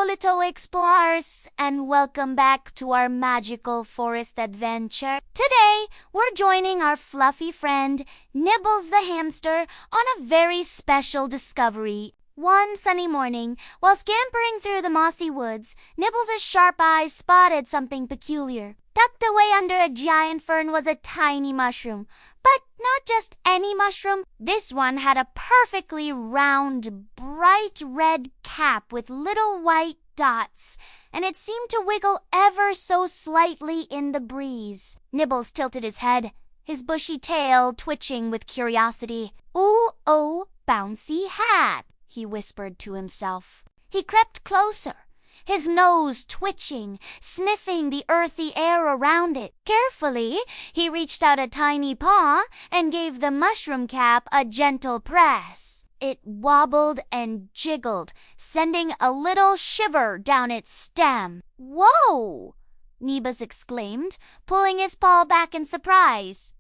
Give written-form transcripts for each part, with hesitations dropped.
little explorers, and welcome back to our magical forest adventure. Today, we're joining our fluffy friend, Nibbles the hamster, on a very special discovery. One sunny morning, while scampering through the mossy woods, Nibbles' sharp eyes spotted something peculiar. Tucked away under a giant fern was a tiny mushroom. But not just any mushroom. This one had a perfectly round, bright red cap with little white dots, and it seemed to wiggle ever so slightly in the breeze. Nibbles tilted his head, his bushy tail twitching with curiosity. "Ooh, oh, bouncy hat," he whispered to himself. He crept closer, his nose twitching, sniffing the earthy air around it. Carefully, he reached out a tiny paw and gave the mushroom cap a gentle press. It wobbled and jiggled, sending a little shiver down its stem. "Whoa!" Nibbles exclaimed, pulling his paw back in surprise.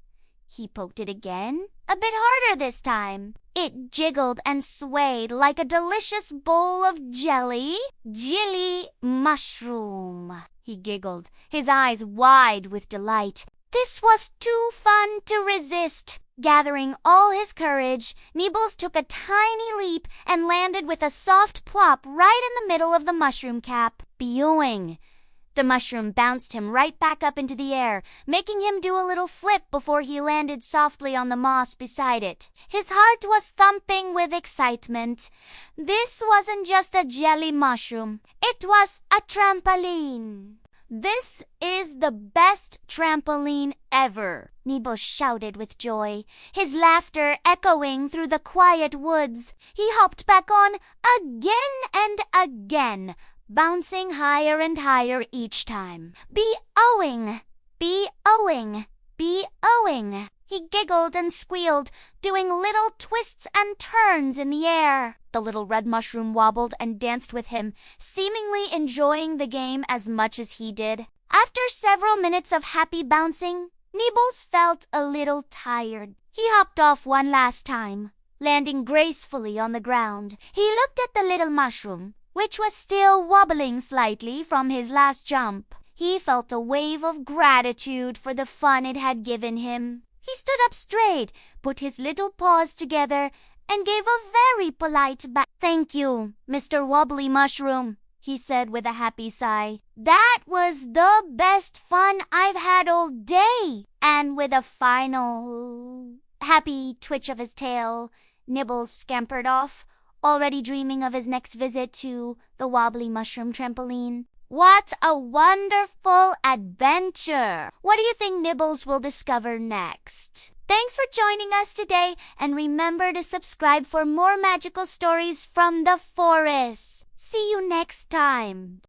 He poked it again, a bit harder this time. It jiggled and swayed like a delicious bowl of jelly. "Jelly mushroom," he giggled, his eyes wide with delight. This was too fun to resist. Gathering all his courage, Nibbles took a tiny leap and landed with a soft plop right in the middle of the mushroom cap. Boing! The mushroom bounced him right back up into the air, making him do a little flip before he landed softly on the moss beside it. His heart was thumping with excitement. This wasn't just a jelly mushroom. It was a trampoline. "This is the best trampoline ever," Nibbles shouted with joy, his laughter echoing through the quiet woods. He hopped back on again and again, bouncing higher and higher each time. "B-O-ing, B-O-ing, B-O-ing," he giggled and squealed, doing little twists and turns in the air. The little red mushroom wobbled and danced with him, seemingly enjoying the game as much as he did. After several minutes of happy bouncing, Nibbles felt a little tired. He hopped off one last time, landing gracefully on the ground. He looked at the little mushroom, which was still wobbling slightly from his last jump. He felt a wave of gratitude for the fun it had given him. He stood up straight, put his little paws together, and gave a very polite bow. "Thank you, Mr. Wobbly Mushroom," he said with a happy sigh. "That was the best fun I've had all day." And with a final happy twitch of his tail, Nibbles scampered off, already dreaming of his next visit to the Wobbly Mushroom Trampoline. What a wonderful adventure! What do you think Nibbles will discover next? Thanks for joining us today, and remember to subscribe for more magical stories from the forest. See you next time.